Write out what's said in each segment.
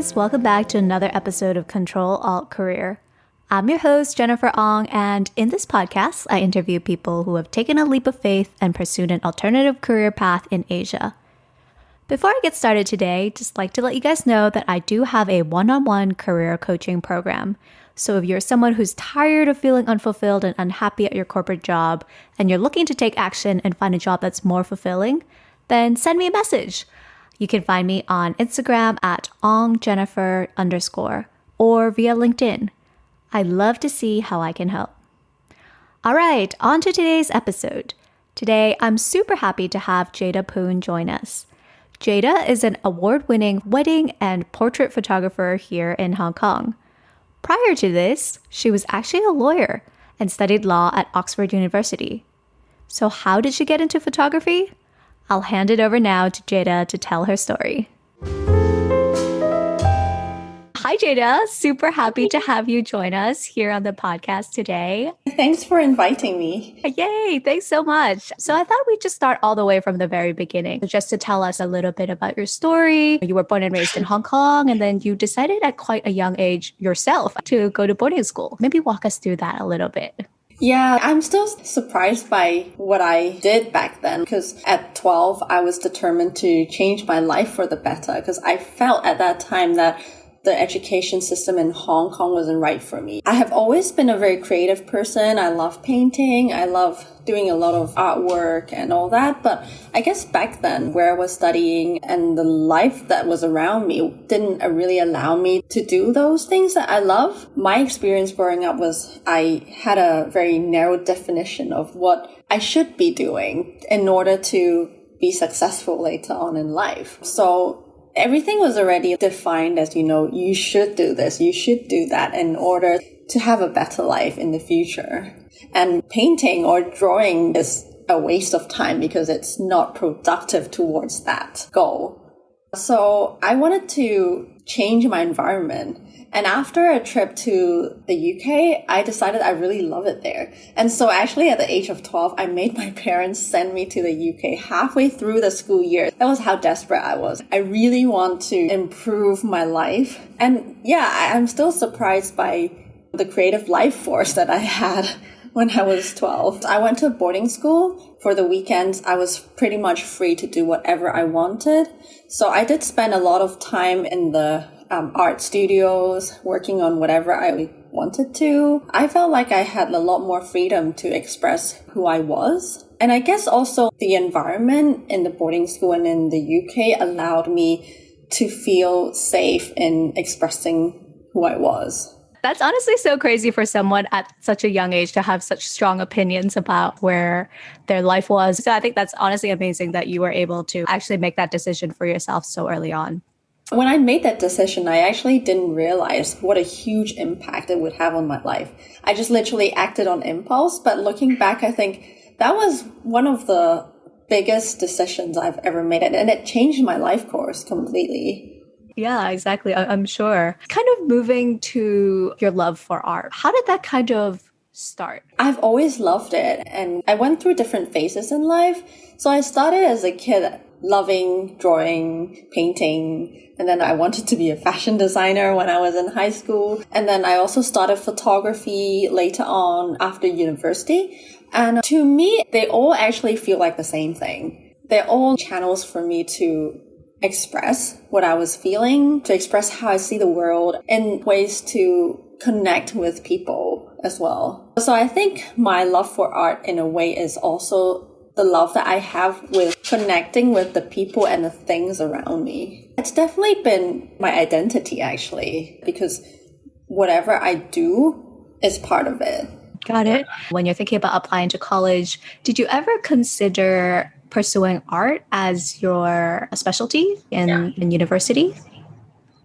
guys, welcome back to another episode of Ctrl Alt Career. I'm your host, Jennifer Ong, and in this podcast, I interview people who have taken a leap of faith and pursued an alternative career path in Asia. Before I get started today, just like to let you guys know that I do have a one-on-one career coaching program. So if you're someone who's tired of feeling unfulfilled and unhappy at your corporate job, and you're looking to take action and find a job that's more fulfilling, then send me a message. You can find me on Instagram at ongjennifer_ or via LinkedIn. I'd love to see how I can help. All right, on to today's episode. Today, I'm super happy to have Jada Poon join us. Jada is an award-winning wedding and portrait photographer here in Hong Kong. Prior to this, she was actually a lawyer and studied law at Oxford University. So how did she get into photography? I'll hand it over now to Jada to tell her story. Hi, Jada. Super happy to have you join us here on the podcast today. Thanks for inviting me. Yay. Thanks so much. So I thought we'd just start all the way from the very beginning, just to tell us a little bit about your story. You were born and raised in Hong Kong, and then you decided at quite a young age yourself to go to boarding school. Maybe walk us through that a little bit. Yeah, I'm still surprised by what I did back then because at 12, I was determined to change my life for the better because I felt at that time that the education system in Hong Kong wasn't right for me. I have always been a very creative person. I love painting. I love doing a lot of artwork and all that. But I guess back then where I was studying and the life that was around me didn't really allow me to do those things that I love. My experience growing up was I had a very narrow definition of what I should be doing in order to be successful later on in life. So everything was already defined as, you should do this, you should do that in order to have a better life in the future. And painting or drawing is a waste of time because it's not productive towards that goal. So I wanted to change my environment. And after a trip to the UK, I decided I really love it there. And so actually at the age of 12, I made my parents send me to the UK halfway through the school year. That was how desperate I was. I really want to improve my life. And yeah, I'm still surprised by the creative life force that I had when I was 12. I went to boarding school. For the weekends, I was pretty much free to do whatever I wanted. So I did spend a lot of time in the art studios, working on whatever I wanted to. I felt like I had a lot more freedom to express who I was. And I guess also the environment in the boarding school and in the UK allowed me to feel safe in expressing who I was. That's honestly so crazy for someone at such a young age to have such strong opinions about where their life was. So I think that's honestly amazing that you were able to actually make that decision for yourself so early on. When I made that decision, I actually didn't realize what a huge impact it would have on my life. I just literally acted on impulse. But looking back, I think that was one of the biggest decisions I've ever made. And it changed my life course completely. Yeah, exactly. I'm sure. Kind of moving to your love for art. How did that kind of start? I've always loved it. And I went through different phases in life. So I started as a kid loving drawing, painting, and then I wanted to be a fashion designer when I was in high school. And then I also started photography later on after university. And to me, they all actually feel like the same thing. They're all channels for me to express what I was feeling, to express how I see the world, and ways to connect with people as well. So I think my love for art in a way is also the love that I have with connecting with the people and the things around me. It's definitely been my identity, actually, because whatever I do is part of it. Got it. When you're thinking about applying to college, did you ever consider pursuing art as your specialty in university?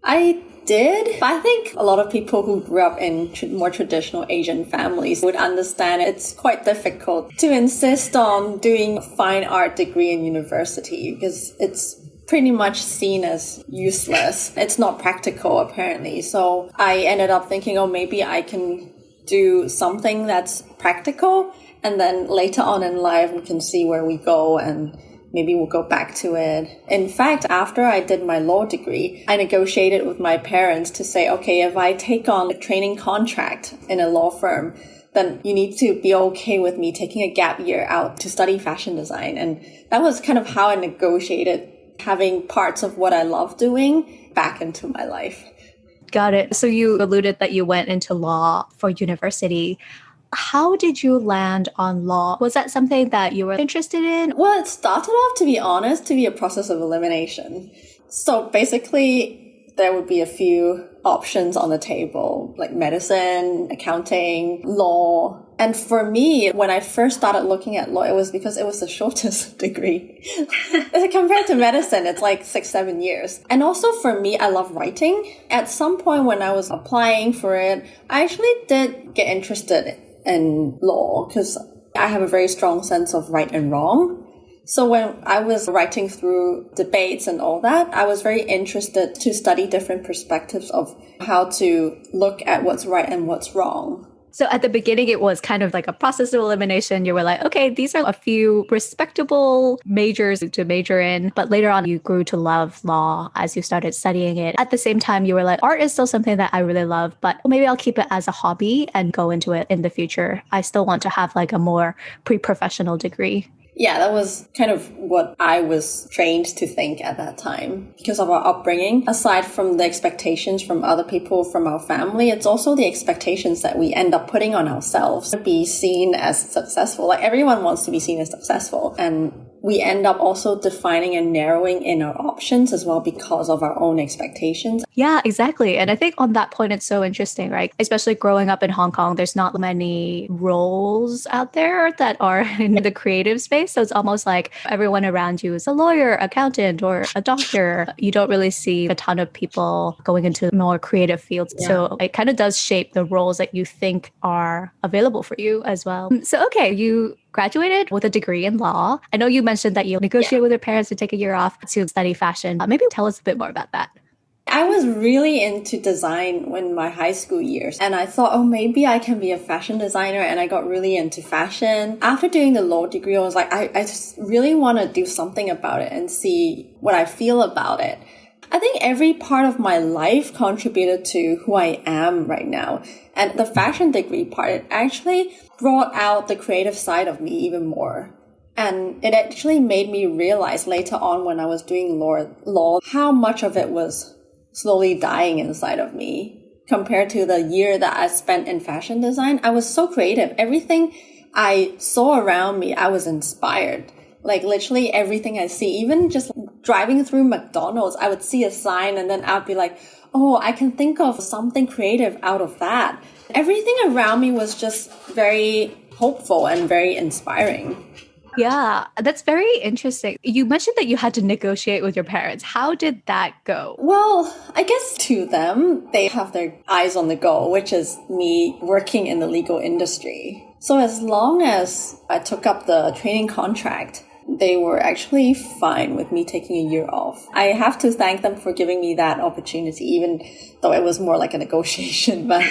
I did, but I think a lot of people who grew up in more traditional Asian families would understand it's quite difficult to insist on doing a fine art degree in university because it's pretty much seen as useless. It's not practical, apparently. So I ended up thinking, maybe I can do something that's practical, and then later on in life we can see where we go and maybe we'll go back to it. In fact, after I did my law degree, I negotiated with my parents to say, okay, if I take on a training contract in a law firm, then you need to be okay with me taking a gap year out to study fashion design. And that was kind of how I negotiated having parts of what I love doing back into my life. Got it. So you alluded that you went into law for university. How did you land on law? Was that something that you were interested in? Well, it started off, to be honest, to be a process of elimination. So basically, there would be a few options on the table, like medicine, accounting, law. And for me, when I first started looking at law, it was because it was the shortest degree. Compared to medicine, it's like 6-7 years. And also for me, I love writing. At some point when I was applying for it, I actually did get interested in law because I have a very strong sense of right and wrong. So when I was writing through debates and all that, I was very interested to study different perspectives of how to look at what's right and what's wrong. So at the beginning, it was kind of like a process of elimination. You were like, okay, these are a few respectable majors to major in. But later on, you grew to love law as you started studying it. At the same time, you were like, art is still something that I really love, but maybe I'll keep it as a hobby and go into it in the future. I still want to have like a more pre-professional degree. Yeah, that was kind of what I was trained to think at that time because of our upbringing. Aside from the expectations from other people, from our family, it's also the expectations that we end up putting on ourselves to be seen as successful. Like everyone wants to be seen as successful. And we end up also defining and narrowing in our options as well because of our own expectations. Yeah, exactly. And I think on that point, it's so interesting, right? Especially growing up in Hong Kong, there's not many roles out there that are in the creative space. So it's almost like everyone around you is a lawyer, accountant, or a doctor. You don't really see a ton of people going into more creative fields. Yeah. So it kind of does shape the roles that you think are available for you as well. So, okay, you graduated with a degree in law. I know you mentioned that you negotiated with your parents to take a year off to study fashion. Maybe tell us a bit more about that. I was really into design in my high school years, and I thought, oh, maybe I can be a fashion designer, and I got really into fashion. After doing the law degree, I was like, I just really want to do something about it and see what I feel about it. I think every part of my life contributed to who I am right now. And the fashion degree part, it actually brought out the creative side of me even more. And it actually made me realize later on when I was doing law, how much of it was slowly dying inside of me compared to the year that I spent in fashion design. I was so creative. Everything I saw around me, I was inspired. Like literally everything I see, even just driving through McDonald's, I would see a sign and then I'd be like, oh, I can think of something creative out of that. Everything around me was just very hopeful and very inspiring. Yeah, that's very interesting. You mentioned that you had to negotiate with your parents. How did that go? Well, I guess to them, they have their eyes on the goal, which is me working in the legal industry. So as long as I took up the training contract, they were actually fine with me taking a year off. I have to thank them for giving me that opportunity, even though it was more like a negotiation. But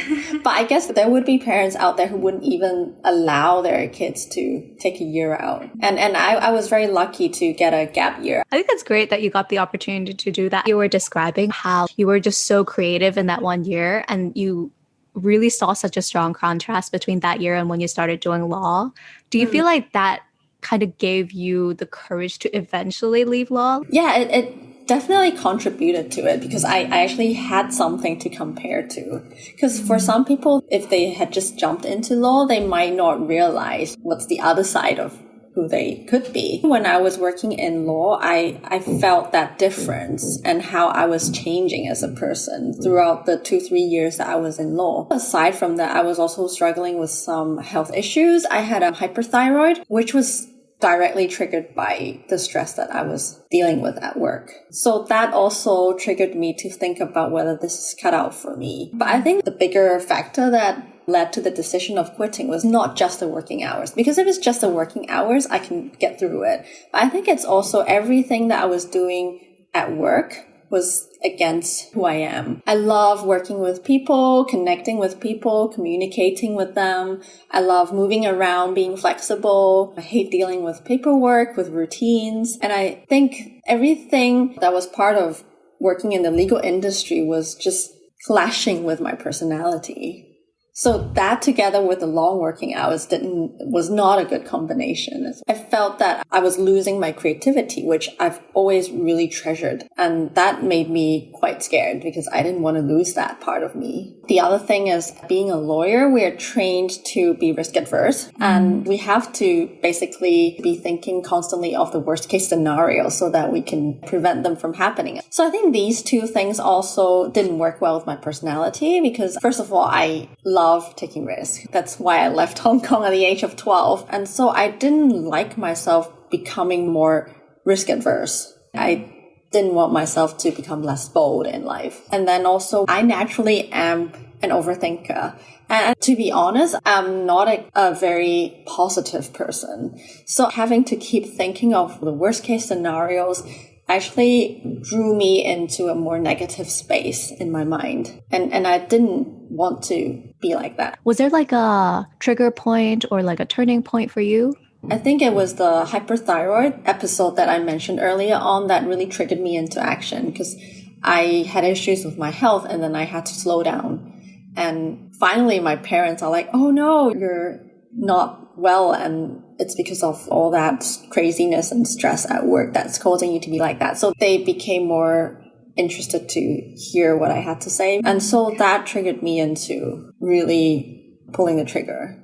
I guess there would be parents out there who wouldn't even allow their kids to take a year out. And I was very lucky to get a gap year. I think that's great that you got the opportunity to do that. You were describing how you were just so creative in that 1 year and you really saw such a strong contrast between that year and when you started doing law. Do you feel like that kind of gave you the courage to eventually leave law? Yeah, it definitely contributed to it because I actually had something to compare to. Because for some people, if they had just jumped into law, they might not realize what's the other side of who they could be. When I was working in law, I felt that difference and how I was changing as a person throughout the 2-3 years that I was in law. Aside from that, I was also struggling with some health issues. I had a hyperthyroid, which was directly triggered by the stress that I was dealing with at work. So that also triggered me to think about whether this is cut out for me. But I think the bigger factor that led to the decision of quitting was not just the working hours. Because if it's just the working hours, I can get through it. But I think it's also everything that I was doing at work was against who I am. I love working with people, connecting with people, communicating with them. I love moving around, being flexible. I hate dealing with paperwork, with routines. And I think everything that was part of working in the legal industry was just clashing with my personality. So that together with the long working hours was not a good combination. I felt that I was losing my creativity, which I've always really treasured. And that made me quite scared because I didn't want to lose that part of me. The other thing is being a lawyer, we are trained to be risk adverse and we have to basically be thinking constantly of the worst case scenario so that we can prevent them from happening. So I think these two things also didn't work well with my personality because first of all, I love taking risks. That's why I left Hong Kong at the age of 12. And so I didn't like myself becoming more risk adverse. I didn't want myself to become less bold in life. And then also I naturally am an overthinker. And to be honest, I'm not a very positive person. So having to keep thinking of the worst case scenarios actually drew me into a more negative space in my mind. And I didn't want to be like that. Was there like a trigger point or like a turning point for you? I think it was the hyperthyroid episode that I mentioned earlier on that really triggered me into action because I had issues with my health and then I had to slow down. And finally my parents are like, oh no, you're not well and it's because of all that craziness and stress at work that's causing you to be like that. So they became more interested to hear what I had to say. And so that triggered me into really pulling the trigger.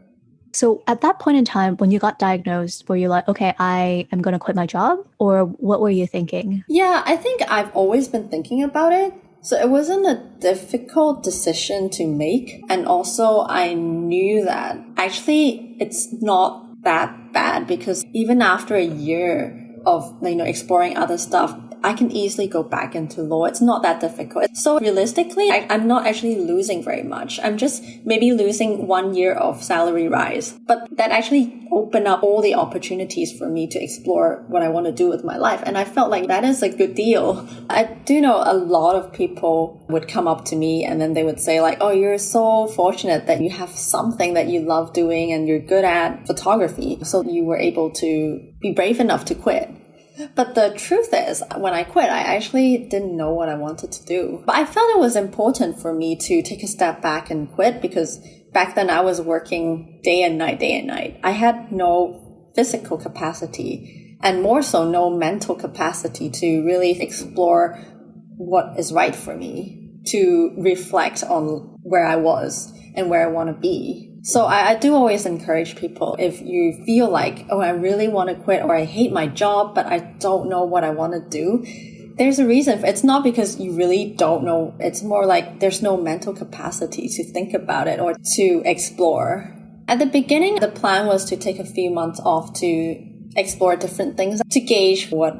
So at that point in time, when you got diagnosed, were you like, okay, I am going to quit my job? Or what were you thinking? Yeah, I think I've always been thinking about it. So it wasn't a difficult decision to make. And also I knew that actually it's not that bad because even after a year of, exploring other stuff, I can easily go back into law. It's not that difficult. So realistically, I'm not actually losing very much. I'm just maybe losing 1 year of salary rise. But that actually opened up all the opportunities for me to explore what I want to do with my life. And I felt like that is a good deal. I do know a lot of people would come up to me and then they would say like, oh, you're so fortunate that you have something that you love doing and you're good at photography. So you were able to be brave enough to quit. But the truth is, when I quit, I actually didn't know what I wanted to do. But I felt it was important for me to take a step back and quit because back then I was working day and night. I had no physical capacity and more so no mental capacity to really explore what is right for me, to reflect on where I was and where I want to be. So I do always encourage people, if you feel like, oh, I really want to quit or I hate my job, but I don't know what I want to do. There's a reason. It's not because you really don't know. It's more like there's no mental capacity to think about it or to explore. At the beginning, the plan was to take a few months off to explore different things, to gauge what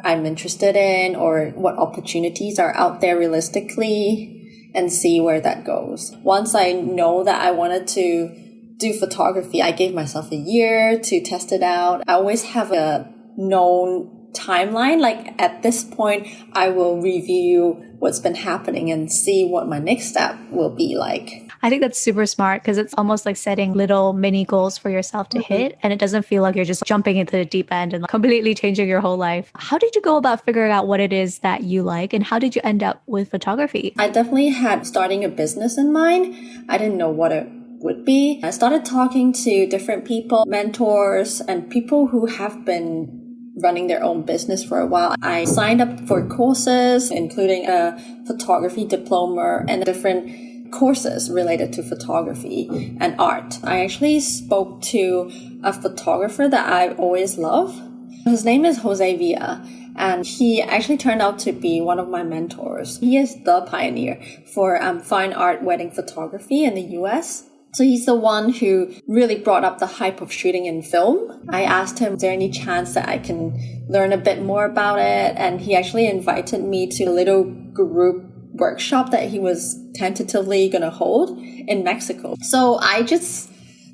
I'm interested in or what opportunities are out there realistically, and see where that goes. Once I know that I wanted to do photography, I gave myself a year to test it out. I always have a known timeline. Like at this point, I will review what's been happening and see what my next step will be like. I think that's super smart because it's almost like setting little mini goals for yourself to hit. And it doesn't feel like you're just jumping into the deep end and completely changing your whole life. How did you go about figuring out what it is that you like? And how did you end up with photography? I definitely had starting a business in mind. I didn't know what it would be. I started talking to different people, mentors, and people who have been running their own business for a while. I signed up for courses, including a photography diploma and different courses related to photography and art. I actually spoke to a photographer that I always love. His name is Jose Villa, and he actually turned out to be one of my mentors. He is the pioneer for fine art wedding photography in the US. So he's the one who really brought up the hype of shooting in film. I asked him, is there any chance that I can learn a bit more about it? And he actually invited me to a little group workshop that he was tentatively going to hold in Mexico. So I just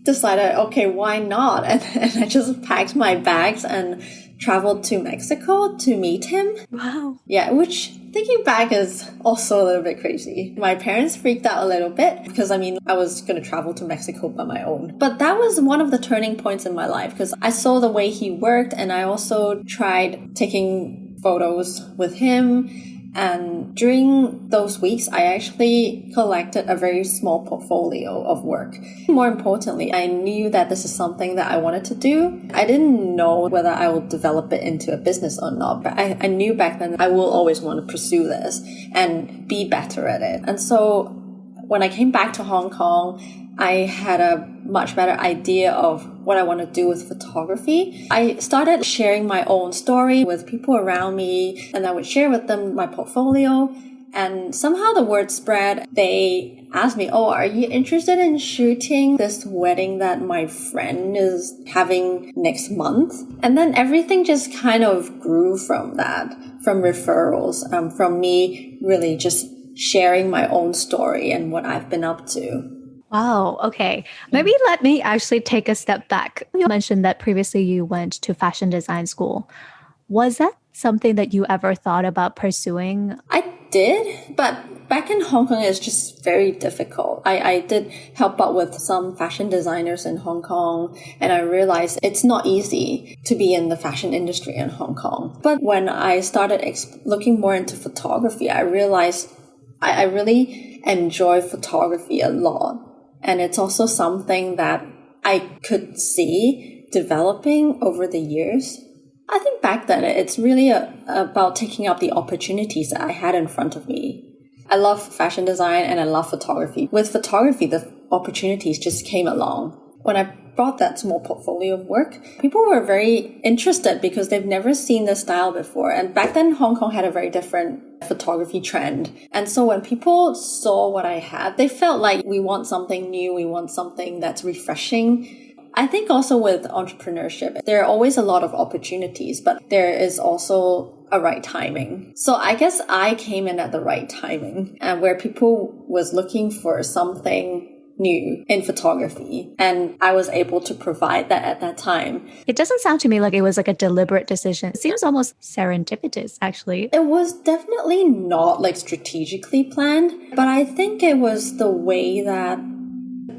decided, okay, why not? And I just packed my bags and traveled to Mexico to meet him. Wow. Yeah, which thinking back is also a little bit crazy. My parents freaked out a little bit because I was going to travel to Mexico by my own. But that was one of the turning points in my life because I saw the way he worked and I also tried taking photos with him. And during those weeks, I actually collected a very small portfolio of work. More importantly, I knew that this is something that I wanted to do. I didn't know whether I would develop it into a business or not, but I knew back then I will always want to pursue this and be better at it. And so when I came back to Hong Kong, I had a much better idea of what I want to do with photography. I started sharing my own story with people around me, and I would share with them my portfolio. And somehow the word spread. They asked me, oh, are you interested in shooting this wedding that my friend is having next month? And then everything just kind of grew from that, from referrals, from me really just sharing my own story and what I've been up to. Wow. Okay. Maybe let me actually take a step back. You mentioned that previously you went to fashion design school. Was that something that you ever thought about pursuing? I did, but back in Hong Kong, it's just very difficult. I did help out with some fashion designers in Hong Kong, and I realized it's not easy to be in the fashion industry in Hong Kong. But when I started looking more into photography, I realized I really enjoy photography a lot. And it's also something that I could see developing over the years. I think back then, it's really about taking up the opportunities that I had in front of me. I love fashion design and I love photography. With photography, the opportunities just came along. When I brought that small portfolio of work, people were very interested because they've never seen this style before. And back then, Hong Kong had a very different photography trend. And so when people saw what I had, they felt like we want something new, we want something that's refreshing. I think also with entrepreneurship, there are always a lot of opportunities, but there is also a right timing. So I guess I came in at the right timing, and where people was looking for something new in photography, and I was able to provide that at that time. It doesn't sound to me like it was like a deliberate decision. It seems almost serendipitous, actually. It was definitely not like strategically planned, but I think it was the way that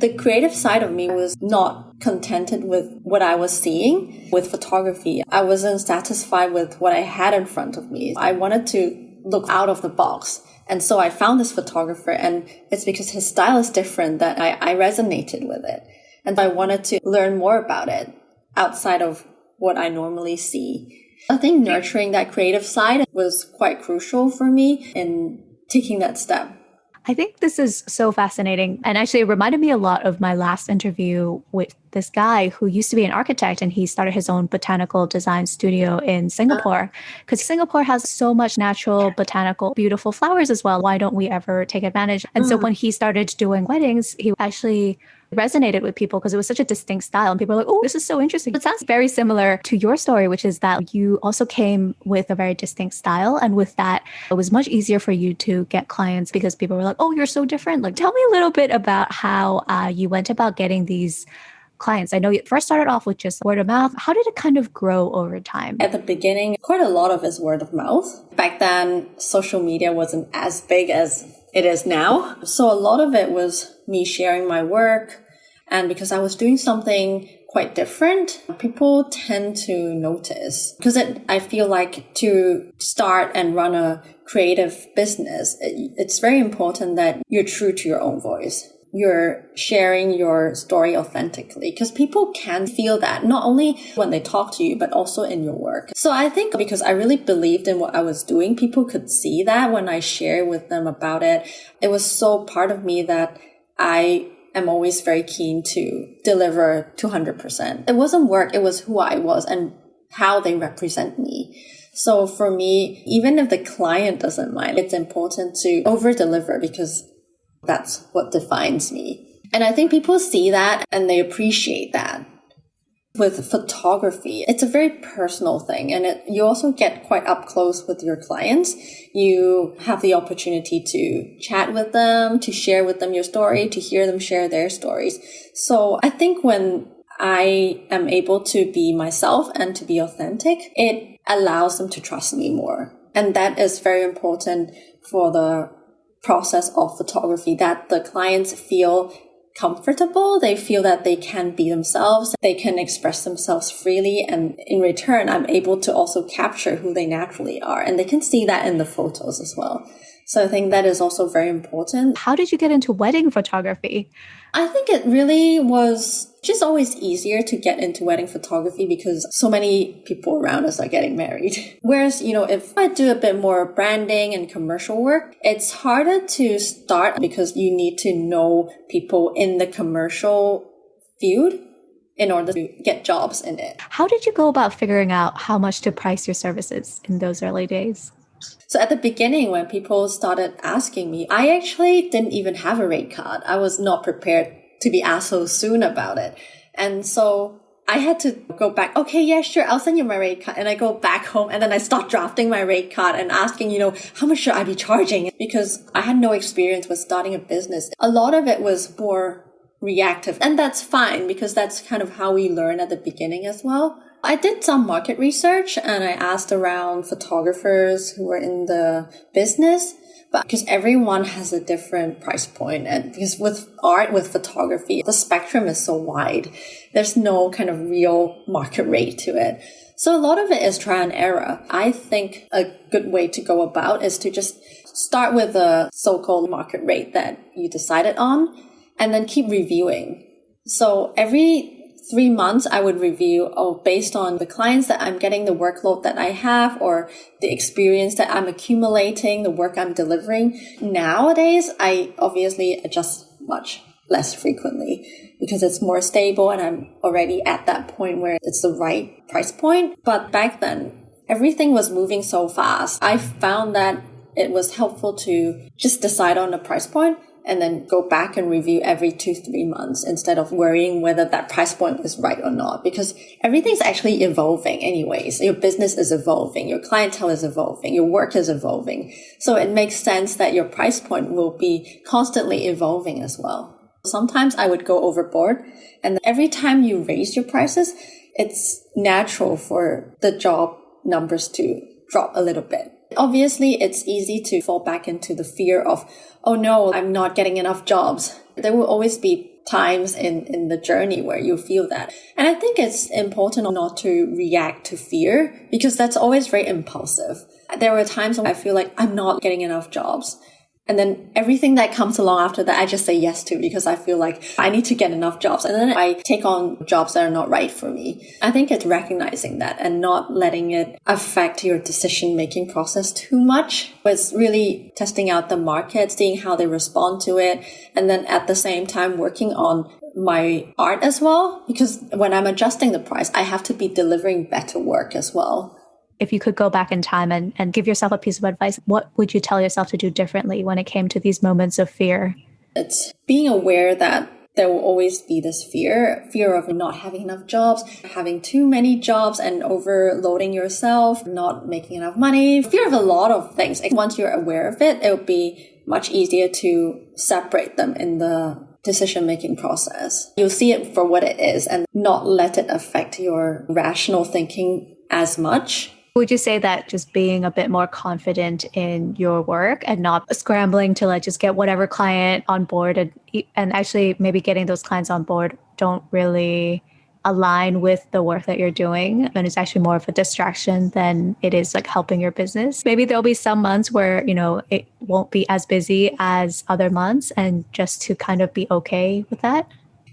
the creative side of me was not contented with what I was seeing with photography. I wasn't satisfied with what I had in front of me. I wanted to look out of the box. And so I found this photographer, and it's because his style is different that I resonated with it. And I wanted to learn more about it outside of what I normally see. I think nurturing that creative side was quite crucial for me in taking that step. I think this is so fascinating. And actually, it reminded me a lot of my last interview with this guy who used to be an architect, and he started his own botanical design studio in Singapore, because Singapore has so much natural, botanical, beautiful flowers as well. Why don't we ever take advantage? And so when he started doing weddings, he actually resonated with people because it was such a distinct style. And people were like, oh, this is so interesting. It sounds very similar to your story, which is that you also came with a very distinct style. And with that, it was much easier for you to get clients because people were like, oh, you're so different. Like, tell me a little bit about how you went about getting these clients. I know you first started off with just word of mouth. How did it kind of grow over time? At the beginning, quite a lot of it is word of mouth. Back then, social media wasn't as big as it is now. So a lot of it was me sharing my work. And because I was doing something quite different, people tend to notice. Because I feel like to start and run a creative business, it's very important that you're true to your own voice. You're sharing your story authentically, because people can feel that not only when they talk to you, but also in your work. So I think because I really believed in what I was doing, people could see that when I share with them about it. It was so part of me that I am always very keen to deliver 200%. It wasn't work, it was who I was and how they represent me. So for me, even if the client doesn't mind, it's important to over-deliver because that's what defines me. And I think people see that and they appreciate that. With photography, it's a very personal thing, and you also get quite up close with your clients. You have the opportunity to chat with them, to share with them your story, to hear them share their stories. So I think when I am able to be myself and to be authentic, it allows them to trust me more. And that is very important for the process of photography, that the clients feel comfortable. They feel that they can be themselves. They can express themselves freely. And in return, I'm able to also capture who they naturally are. And they can see that in the photos as well. So I think that is also very important. How did you get into wedding photography? I think it really was just always easier to get into wedding photography because so many people around us are getting married. Whereas, if I do a bit more branding and commercial work, it's harder to start because you need to know people in the commercial field in order to get jobs in it. How did you go about figuring out how much to price your services in those early days? So at the beginning, when people started asking me, I actually didn't even have a rate card. I was not prepared to be asked so soon about it. And so I had to go back. Okay, yeah, sure. I'll send you my rate card. And I go back home and then I start drafting my rate card and asking, how much should I be charging? Because I had no experience with starting a business. A lot of it was more reactive. And that's fine because that's kind of how we learn at the beginning as well. I did some market research and I asked around photographers who were in the business, but because everyone has a different price point, and because with art, with photography, the spectrum is so wide, there's no kind of real market rate to it. So a lot of it is trial and error. I think a good way to go about is to just start with a so-called market rate that you decided on and then keep reviewing. So every 3 months, I would review, based on the clients that I'm getting, the workload that I have, or the experience that I'm accumulating, the work I'm delivering. Nowadays, I obviously adjust much less frequently because it's more stable and I'm already at that point where it's the right price point. But back then, everything was moving so fast. I found that it was helpful to just decide on a price point and then go back and review every 2-3 months instead of worrying whether that price point is right or not, because everything's actually evolving anyways. Your business is evolving, your clientele is evolving, your work is evolving. So it makes sense that your price point will be constantly evolving as well. Sometimes I would go overboard, and every time you raise your prices, it's natural for the job numbers to drop a little bit. Obviously, it's easy to fall back into the fear of, oh no, I'm not getting enough jobs. There will always be times in the journey where you feel that. And I think it's important not to react to fear because that's always very impulsive. There were times when I feel like I'm not getting enough jobs. And then everything that comes along after that, I just say yes to because I feel like I need to get enough jobs. And then I take on jobs that are not right for me. I think it's recognizing that and not letting it affect your decision-making process too much. It's really testing out the market, seeing how they respond to it. And then at the same time, working on my art as well. Because when I'm adjusting the price, I have to be delivering better work as well. If you could go back in time and give yourself a piece of advice, what would you tell yourself to do differently when it came to these moments of fear? It's being aware that there will always be this fear of not having enough jobs, having too many jobs and overloading yourself, not making enough money, fear of a lot of things. Once you're aware of it, it will be much easier to separate them in the decision-making process. You'll see it for what it is and not let it affect your rational thinking as much. Would you say that just being a bit more confident in your work and not scrambling to just get whatever client on board and actually maybe getting those clients on board don't really align with the work that you're doing, and it's actually more of a distraction than it is helping your business? Maybe there'll be some months where, it won't be as busy as other months, and just to kind of be okay with that.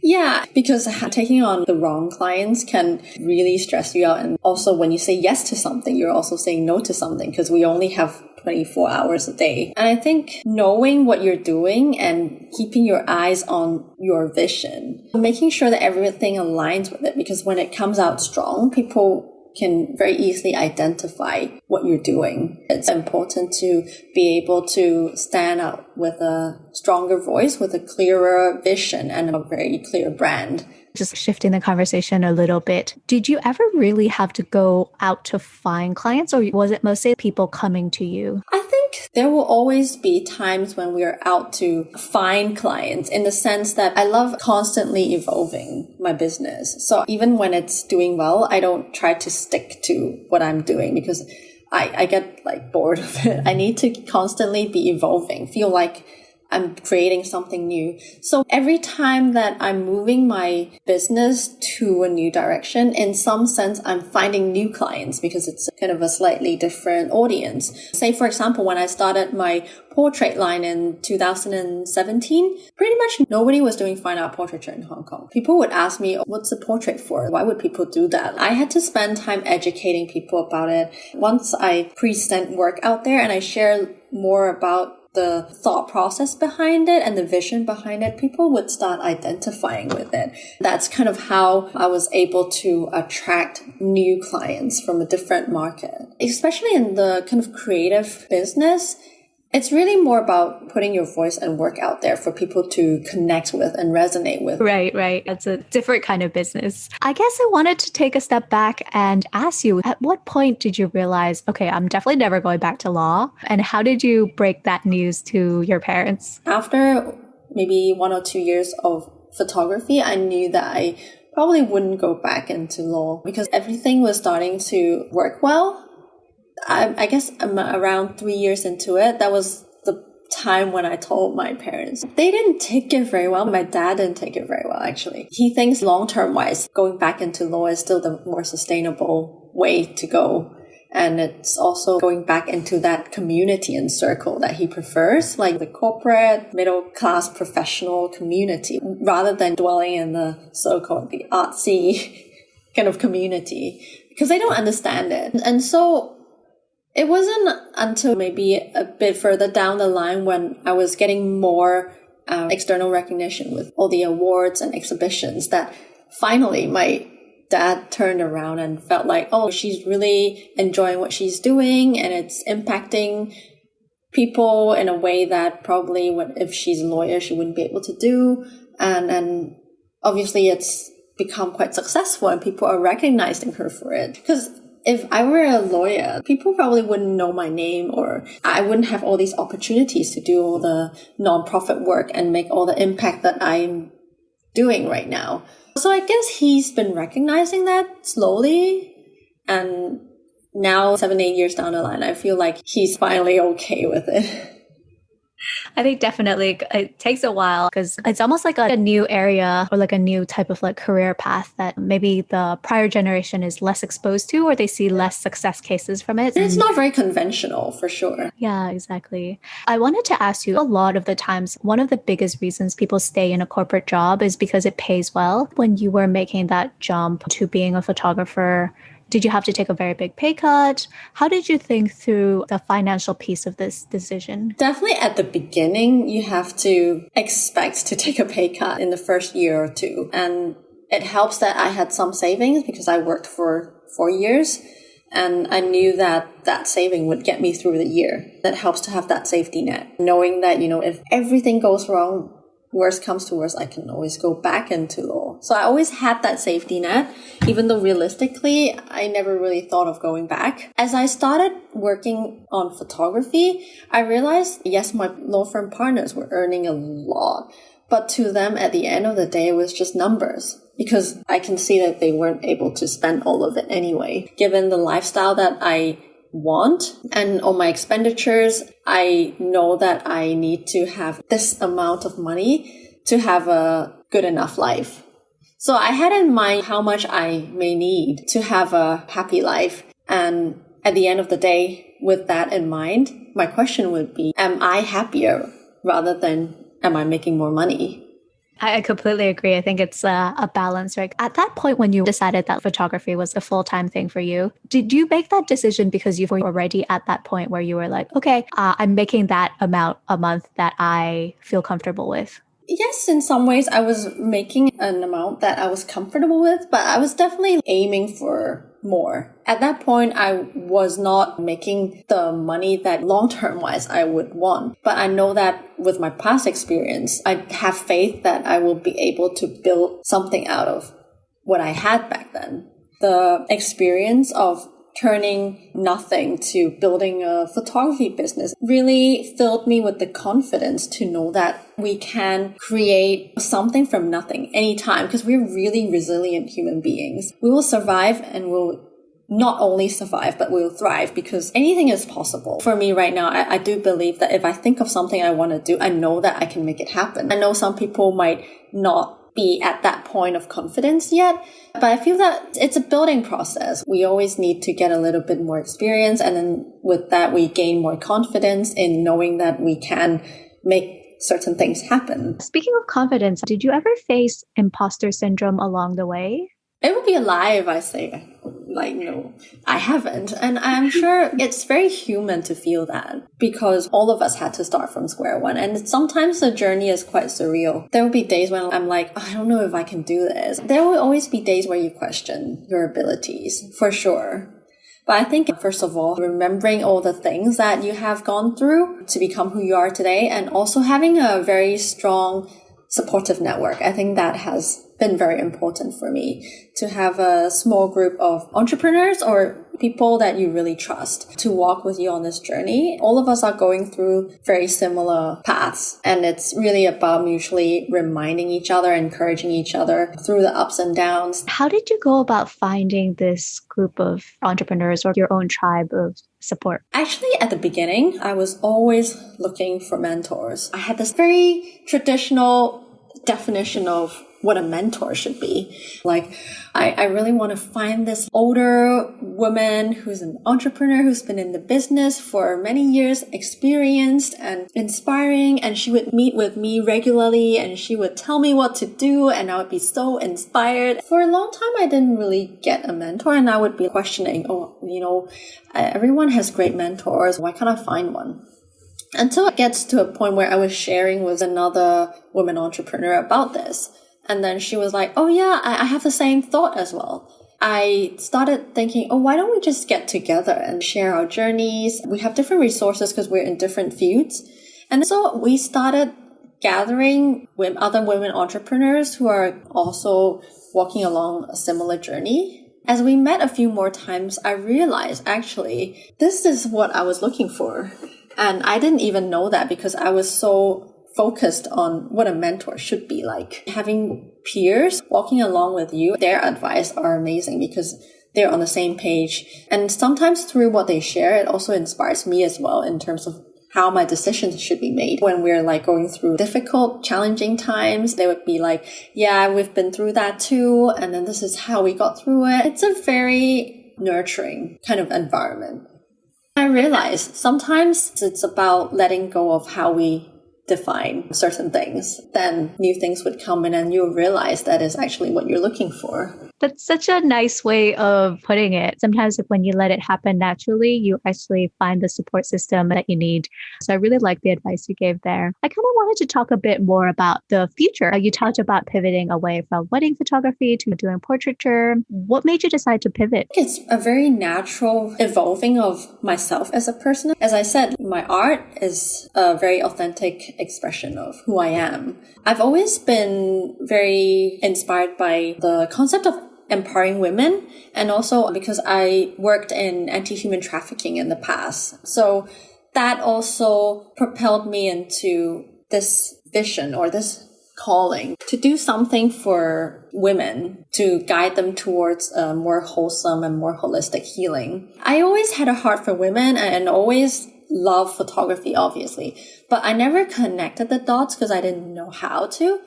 Yeah, because taking on the wrong clients can really stress you out. And also when you say yes to something, you're also saying no to something because we only have 24 hours a day. And I think knowing what you're doing and keeping your eyes on your vision, making sure that everything aligns with it, because when it comes out strong, people can very easily identify what you're doing. It's important to be able to stand out with a stronger voice, with a clearer vision and a very clear brand. Just shifting the conversation a little bit, did you ever really have to go out to find clients, or was it mostly people coming to you? I think there will always be times when we are out to find clients, in the sense that I love constantly evolving my business. So even when it's doing well, I don't try to stick to what I'm doing, because I get like bored of it. I need to constantly be evolving, feel like I'm creating something new. So every time that I'm moving my business to a new direction, in some sense, I'm finding new clients because it's kind of a slightly different audience. Say, for example, when I started my portrait line in 2017, pretty much nobody was doing fine art portraiture in Hong Kong. People would ask me, what's a portrait for? Why would people do that? I had to spend time educating people about it. Once I present work out there and I share more about the thought process behind it and the vision behind it, people would start identifying with it. That's kind of how I was able to attract new clients from a different market. Especially in the kind of creative business, it's really more about putting your voice and work out there for people to connect with and resonate with. Right. It's a different kind of business. I guess I wanted to take a step back and ask you, at what point did you realize, okay, I'm definitely never going back to law? And how did you break that news to your parents? After maybe 1 or 2 years of photography, I knew that I probably wouldn't go back into law because everything was starting to work well. I guess I'm around 3 years into it. That was the time when I told my parents. They didn't take it very well. My dad didn't take it very well, actually. He thinks long-term wise, going back into law is still the more sustainable way to go. And it's also going back into that community and circle that he prefers, like the corporate, middle-class, professional community, rather than dwelling in the so-called the artsy kind of community, because they don't understand it. And so it wasn't until maybe a bit further down the line when I was getting more external recognition with all the awards and exhibitions that finally my dad turned around and felt like, oh, she's really enjoying what she's doing and it's impacting people in a way that probably if she's a lawyer, she wouldn't be able to do. And obviously it's become quite successful and people are recognizing her for it. Because if I were a lawyer, people probably wouldn't know my name, or I wouldn't have all these opportunities to do all the nonprofit work and make all the impact that I'm doing right now. So I guess he's been recognizing that slowly. And now, 7-8 years down the line, I feel like he's finally okay with it. I think definitely it takes a while because it's almost like a new area or like a new type of like career path that maybe the prior generation is less exposed to, or they see less success cases from it. It's not very conventional, for sure. Yeah, exactly. I wanted to ask you, a lot of the times, one of the biggest reasons people stay in a corporate job is because it pays well. When you were making that jump to being a photographer, did you have to take a very big pay cut? How did you think through the financial piece of this decision? Definitely at the beginning, you have to expect to take a pay cut in the first year or two. And it helps that I had some savings because I worked for 4 years. And I knew that that saving would get me through the year. That helps to have that safety net. Knowing that, if everything goes wrong, worst comes to worst, I can always go back into law. So I always had that safety net, even though realistically, I never really thought of going back. As I started working on photography, I realized, yes, my law firm partners were earning a lot, but to them, at the end of the day, it was just numbers. Because I can see that they weren't able to spend all of it anyway. Given the lifestyle that I want and all my expenditures, I know that I need to have this amount of money to have a good enough life. So I had in mind how much I may need to have a happy life. And at the end of the day, with that in mind, my question would be, am I happier rather than am I making more money? I completely agree. I think it's a balance, right? At that point, when you decided that photography was a full-time thing for you, did you make that decision because you were already at that point where you were like, okay, I'm making that amount a month that I feel comfortable with? Yes, in some ways I was making an amount that I was comfortable with, but I was definitely aiming for more. At that point, I was not making the money that long-term wise I would want. But I know that with my past experience, I have faith that I will be able to build something out of what I had back then. The experience of turning nothing to building a photography business really filled me with the confidence to know that we can create something from nothing anytime, because we're really resilient human beings. We will survive, and we'll not only survive, but we'll thrive, because anything is possible. For me right now, I do believe that if I think of something I want to do, I know that I can make it happen. I know some people might not be at that point of confidence yet, but I feel that it's a building process. We always need to get a little bit more experience, and then with that we gain more confidence in knowing that we can make certain things happen. Speaking of confidence, did you ever face imposter syndrome along the way? It would be a lie if I say, no, I haven't. And I'm sure it's very human to feel that, because all of us had to start from square one. And sometimes the journey is quite surreal. There will be days when I'm like, I don't know if I can do this. There will always be days where you question your abilities, for sure. But I think, first of all, remembering all the things that you have gone through to become who you are today, and also having a very strong supportive network. I think that has been very important for me, to have a small group of entrepreneurs or people that you really trust to walk with you on this journey. All of us are going through very similar paths, and it's really about mutually reminding each other, encouraging each other through the ups and downs. How did you go about finding this group of entrepreneurs or your own tribe of support? Actually, at the beginning, I was always looking for mentors. I had this very traditional definition of what a mentor should be. I really want to find this older woman who's an entrepreneur, who's been in the business for many years, experienced and inspiring, and she would meet with me regularly and she would tell me what to do, and I would be so inspired. For a long time, I didn't really get a mentor, and I would be questioning, everyone has great mentors. Why can't I find one? Until it gets to a point where I was sharing with another woman entrepreneur about this. And then she was like, oh yeah, I have the same thought as well. I started thinking, why don't we just get together and share our journeys? We have different resources because we're in different fields. And so we started gathering with other women entrepreneurs who are also walking along a similar journey. As we met a few more times, I realized actually this is what I was looking for. And I didn't even know that, because I was so focused on what a mentor should be like. Having peers walking along with you, their advice are amazing because they're on the same page. And sometimes through what they share, it also inspires me as well in terms of how my decisions should be made. When we're going through difficult, challenging times, they would be like, yeah, we've been through that too. And then this is how we got through it. It's a very nurturing kind of environment. I realized sometimes it's about letting go of how we define certain things. Then new things would come in and you'll realize that is actually what you're looking for. That's such a nice way of putting it. Sometimes when you let it happen naturally, you actually find the support system that you need. So I really like the advice you gave there. I kind of wanted to talk a bit more about the future. You talked about pivoting away from wedding photography to doing portraiture. What made you decide to pivot? It's a very natural evolving of myself as a person. As I said, my art is a very authentic expression of who I am. I've always been very inspired by the concept of empowering women, and also because I worked in anti-human trafficking in the past. So that also propelled me into this vision or this calling to do something for women, to guide them towards a more wholesome and more holistic healing. I always had a heart for women and always loved photography, obviously, but I never connected the dots because I didn't know how to.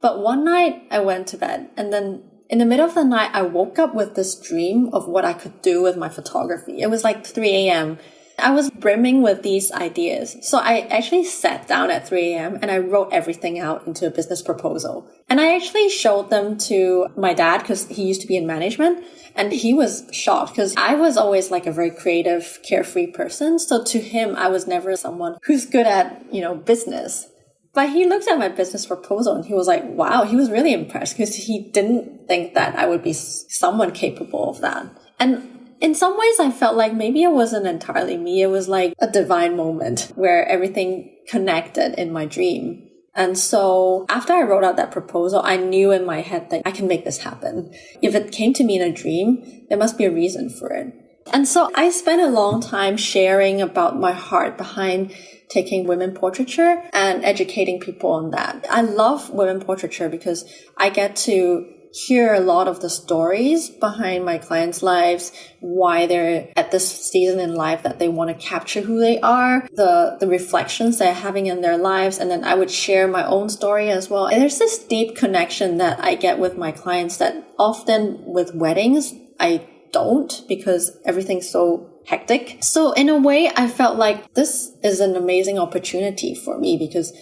But one night I went to bed, and then in the middle of the night, I woke up with this dream of what I could do with my photography. It was 3 a.m. I was brimming with these ideas. So I actually sat down at 3 a.m. and I wrote everything out into a business proposal. And I actually showed them to my dad because he used to be in management. And he was shocked because I was always a very creative, carefree person. So to him, I was never someone who's good at, business. But he looked at my business proposal and he was like, wow, he was really impressed because he didn't think that I would be someone capable of that. And in some ways, I felt like maybe it wasn't entirely me. It was like a divine moment where everything connected in my dream. And so after I wrote out that proposal, I knew in my head that I can make this happen. If it came to me in a dream, there must be a reason for it. And so I spent a long time sharing about my heart behind taking women portraiture and educating people on that. I love women portraiture because I get to hear a lot of the stories behind my clients' lives, why they're at this season in life that they want to capture who they are, the reflections they're having in their lives, and then I would share my own story as well. And there's this deep connection that I get with my clients that often with weddings, I don't, because everything's so hectic. So in a way, I felt like this is an amazing opportunity for me because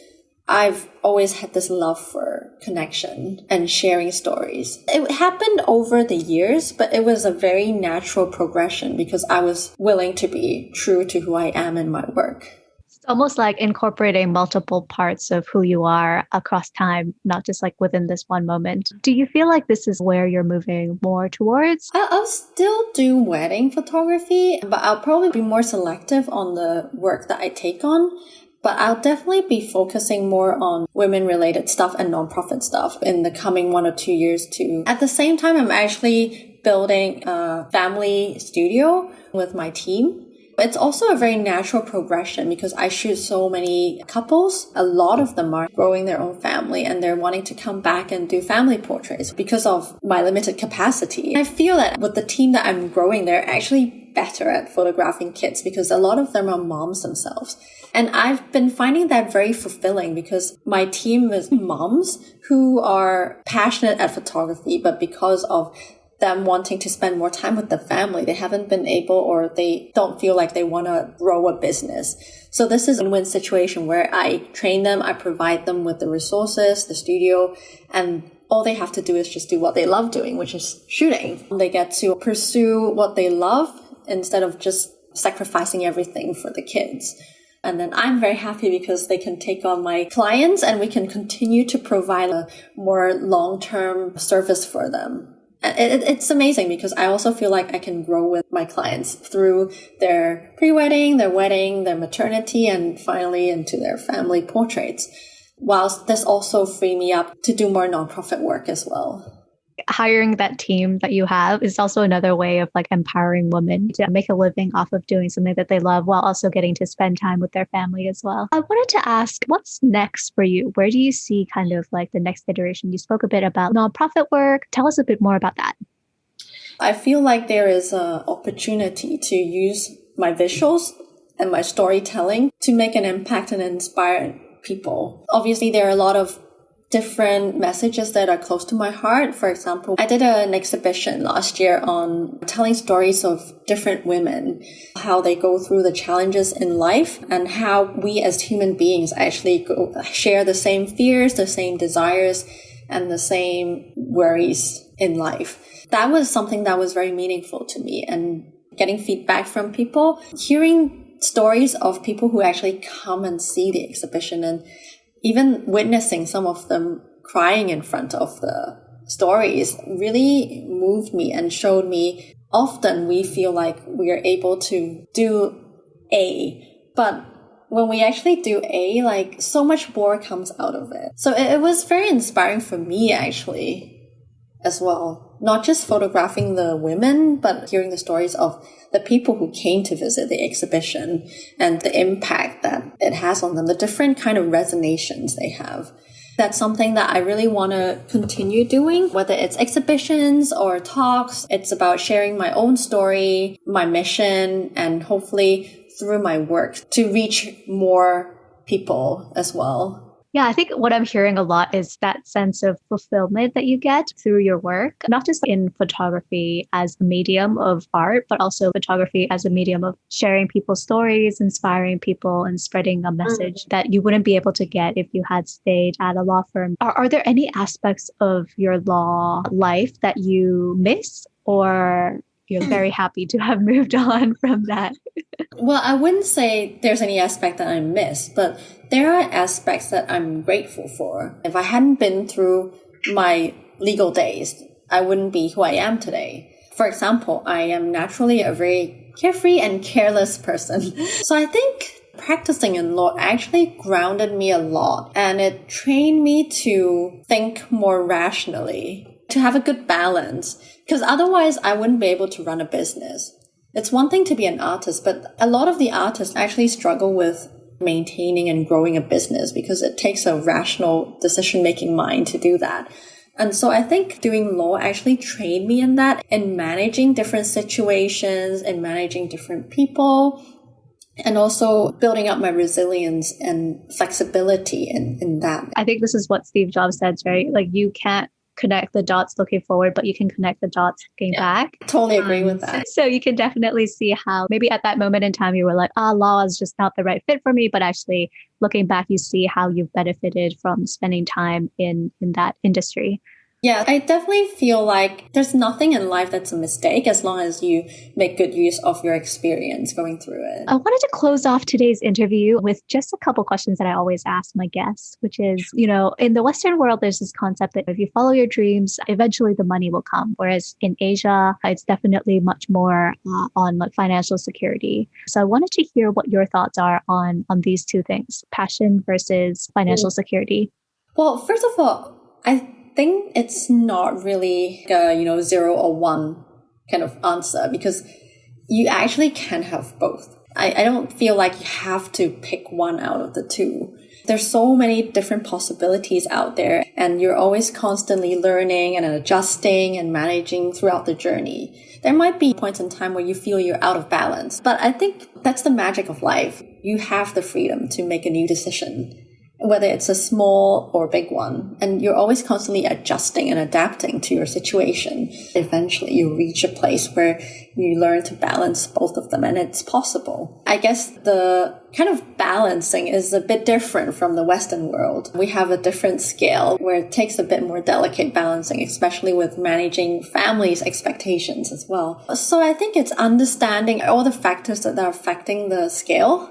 I've always had this love for connection and sharing stories. It happened over the years, but it was a very natural progression because I was willing to be true to who I am in my work. It's almost like incorporating multiple parts of who you are across time, not just like within this one moment. Do you feel like this is where you're moving more towards? I'll still do wedding photography, but I'll probably be more selective on the work that I take on. But I'll definitely be focusing more on women-related stuff and nonprofit stuff in the coming 1 or 2 years too. At the same time, I'm actually building a family studio with my team. It's also a very natural progression because I shoot so many couples. A lot of them are growing their own family and they're wanting to come back and do family portraits because of my limited capacity. I feel that with the team that I'm growing, they're actually better at photographing kids because a lot of them are moms themselves. And I've been finding that very fulfilling because my team is moms who are passionate at photography, but because of them wanting to spend more time with the family, they haven't been able or they don't feel like they want to grow a business. So this is a win-win situation where I train them, I provide them with the resources, the studio, and all they have to do is just do what they love doing, which is shooting. They get to pursue what they love instead of just sacrificing everything for the kids. And then I'm very happy because they can take on my clients and we can continue to provide a more long-term service for them. It's amazing because I also feel like I can grow with my clients through their pre-wedding, their wedding, their maternity, and finally into their family portraits. Whilst this also free me up to do more nonprofit work as well. Hiring that team that you have is also another way of like empowering women to make a living off of doing something that they love while also getting to spend time with their family as well. I wanted to ask, what's next for you? Where do you see kind of like the next iteration? You spoke a bit about nonprofit work. Tell us a bit more about that. I feel like there is an opportunity to use my visuals and my storytelling to make an impact and inspire people. Obviously, there are a lot of different messages that are close to my heart. For example, I did an exhibition last year on telling stories of different women, how they go through the challenges in life and how we as human beings actually share the same fears, the same desires, and the same worries in life. That was something that was very meaningful to me, and getting feedback from people, hearing stories of people who actually come and see the exhibition and even witnessing some of them crying in front of the stories really moved me and showed me often we feel like we are able to do A, but when we actually do A, like so much more comes out of it. So it was very inspiring for me actually as well. Not just photographing the women, but hearing the stories of the people who came to visit the exhibition and the impact that it has on them, the different kind of resonations they have. That's something that I really want to continue doing, whether it's exhibitions or talks. It's about sharing my own story, my mission, and hopefully through my work to reach more people as well. Yeah, I think what I'm hearing a lot is that sense of fulfillment that you get through your work, not just in photography as a medium of art, but also photography as a medium of sharing people's stories, inspiring people, and spreading a message that you wouldn't be able to get if you had stayed at a law firm. Are there any aspects of your law life that you miss, or you're very happy to have moved on from that? Well, I wouldn't say there's any aspect that I miss, but there are aspects that I'm grateful for. If I hadn't been through my legal days, I wouldn't be who I am today. For example, I am naturally a very carefree and careless person. So I think practicing in law actually grounded me a lot, and it trained me to think more rationally, to have a good balance, because otherwise I wouldn't be able to run a business. It's one thing to be an artist, but a lot of the artists actually struggle with maintaining and growing a business because it takes a rational decision-making mind to do that. And so I think doing law actually trained me in that, in managing different situations and managing different people, and also building up my resilience and flexibility in that. I think this is what Steve Jobs said, right? Like, you can't connect the dots looking forward, but you can connect the dots looking back. Totally agree with that. So you can definitely see how maybe at that moment in time you were like, law is just not the right fit for me. But actually looking back, you see how you've benefited from spending time in that industry. Yeah, I definitely feel like there's nothing in life that's a mistake as long as you make good use of your experience going through it. I wanted to close off today's interview with just a couple questions that I always ask my guests, which is, in the Western world, there's this concept that if you follow your dreams, eventually the money will come. Whereas in Asia, it's definitely much more on like financial security. So I wanted to hear what your thoughts are on these two things, passion versus financial security. Well, first of all, I think it's not really a 0 or 1 kind of answer, because you actually can have both. I don't feel like you have to pick one out of the two. There's so many different possibilities out there, and you're always constantly learning and adjusting and managing throughout the journey. There might be points in time where you feel you're out of balance, but I think that's the magic of life. You have the freedom to make a new decision, whether it's a small or big one. And you're always constantly adjusting and adapting to your situation. Eventually, you reach a place where you learn to balance both of them, and it's possible. I guess the kind of balancing is a bit different from the Western world. We have a different scale where it takes a bit more delicate balancing, especially with managing families' expectations as well. So I think it's understanding all the factors that are affecting the scale,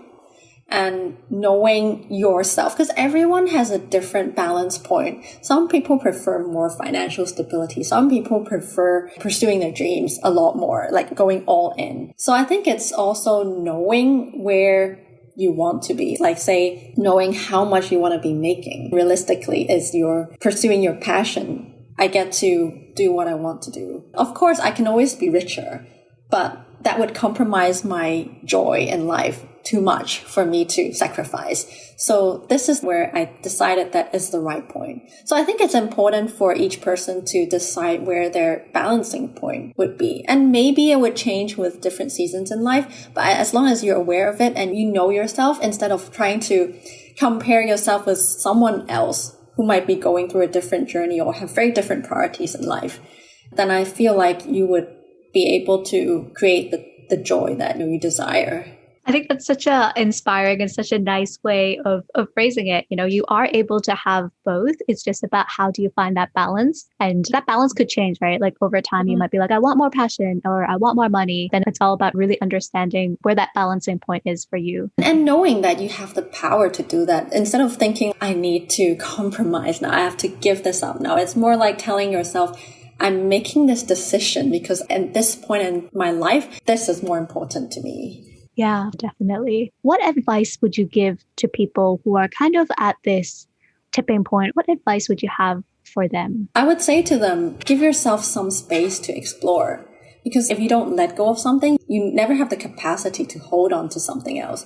and knowing yourself, because everyone has a different balance point. Some people prefer more financial stability. Some people prefer pursuing their dreams a lot more, like going all in. So I think it's also knowing where you want to be, like say, knowing how much you want to be making. Realistically, is you're pursuing your passion. I get to do what I want to do. Of course, I can always be richer, but that would compromise my joy in life too much for me to sacrifice. So this is where I decided that is the right point. So I think it's important for each person to decide where their balancing point would be. And maybe it would change with different seasons in life, but as long as you're aware of it and you know yourself, instead of trying to compare yourself with someone else who might be going through a different journey or have very different priorities in life, then I feel like you would be able to create the joy that you desire. I think that's such a inspiring and such a nice way of phrasing it. You are able to have both. It's just about how do you find that balance? And that balance could change, right? Like over time, you might be like, I want more passion or I want more money. Then it's all about really understanding where that balancing point is for you. And knowing that you have the power to do that, instead of thinking, I need to compromise now, I have to give this up now. It's more like telling yourself, I'm making this decision because at this point in my life, this is more important to me. Yeah, definitely. What advice would you give to people who are kind of at this tipping point? What advice would you have for them? I would say to them, give yourself some space to explore. Because if you don't let go of something, you never have the capacity to hold on to something else.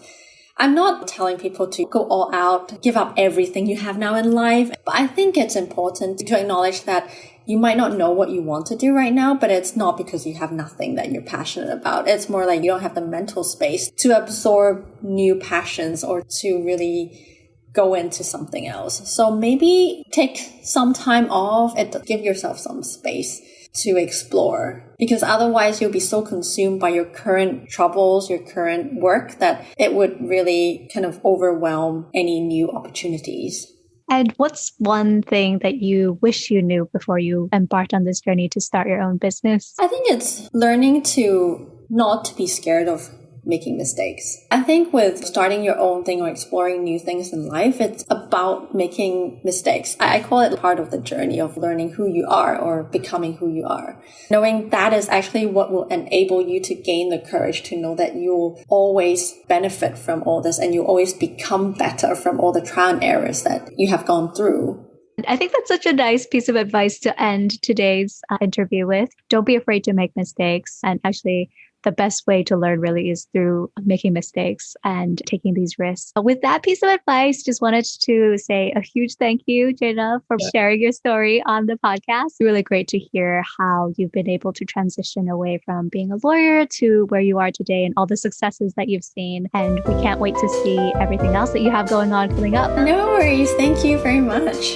I'm not telling people to go all out, give up everything you have now in life. But I think it's important to acknowledge that you might not know what you want to do right now, but it's not because you have nothing that you're passionate about. It's more like you don't have the mental space to absorb new passions or to really go into something else. So maybe take some time off and give yourself some space to explore, because otherwise you'll be so consumed by your current troubles, your current work, that it would really kind of overwhelm any new opportunities. And what's one thing that you wish you knew before you embarked on this journey to start your own business? I think it's learning to not to be scared of making mistakes. I think with starting your own thing or exploring new things in life, it's about making mistakes. I call it part of the journey of learning who you are or becoming who you are. Knowing that is actually what will enable you to gain the courage to know that you'll always benefit from all this and you'll always become better from all the trial and errors that you have gone through. I think that's such a nice piece of advice to end today's interview with. Don't be afraid to make mistakes. And actually, the best way to learn really is through making mistakes and taking these risks. With that piece of advice, just wanted to say a huge thank you, Jada, for sharing your story on the podcast. Really great to hear how you've been able to transition away from being a lawyer to where you are today and all the successes that you've seen. And we can't wait to see everything else that you have going on coming up. No worries. Thank you very much.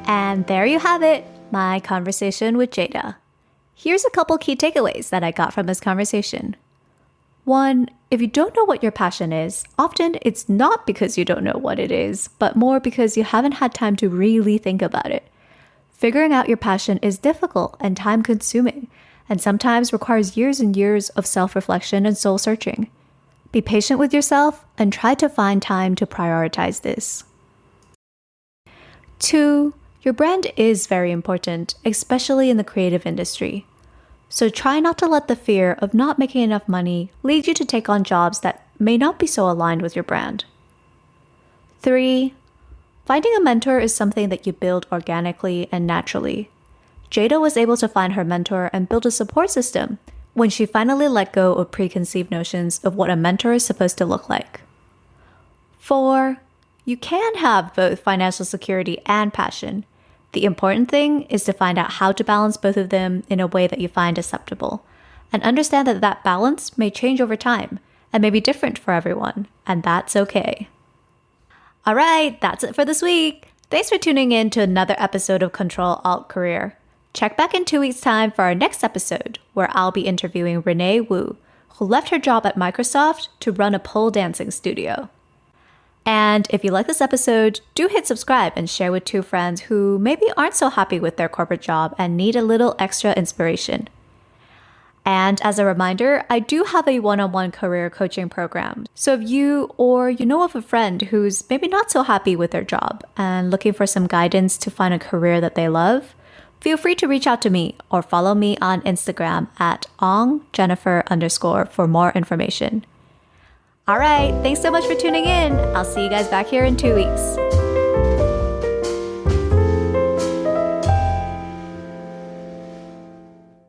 And there you have it, my conversation with Jada. Here's a couple key takeaways that I got from this conversation. 1, if you don't know what your passion is, often it's not because you don't know what it is, but more because you haven't had time to really think about it. Figuring out your passion is difficult and time-consuming, and sometimes requires years and years of self-reflection and soul-searching. Be patient with yourself and try to find time to prioritize this. 2, your brand is very important, especially in the creative industry. So try not to let the fear of not making enough money lead you to take on jobs that may not be so aligned with your brand. 3, finding a mentor is something that you build organically and naturally. Jada was able to find her mentor and build a support system when she finally let go of preconceived notions of what a mentor is supposed to look like. 4, you can have both financial security and passion. The important thing is to find out how to balance both of them in a way that you find acceptable, and understand that that balance may change over time and may be different for everyone, and that's okay. All right, that's it for this week. Thanks for tuning in to another episode of Ctrl Alt Career. Check back in 2 weeks' time for our next episode, where I'll be interviewing Renee Wu, who left her job at Microsoft to run a pole dancing studio. And if you like this episode, do hit subscribe and share with 2 friends who maybe aren't so happy with their corporate job and need a little extra inspiration. And as a reminder, I do have a one-on-one career coaching program. So if you or you know of a friend who's maybe not so happy with their job and looking for some guidance to find a career that they love, feel free to reach out to me or follow me on Instagram at ongjennifer_ for more information. All right, thanks so much for tuning in. I'll see you guys back here in 2 weeks.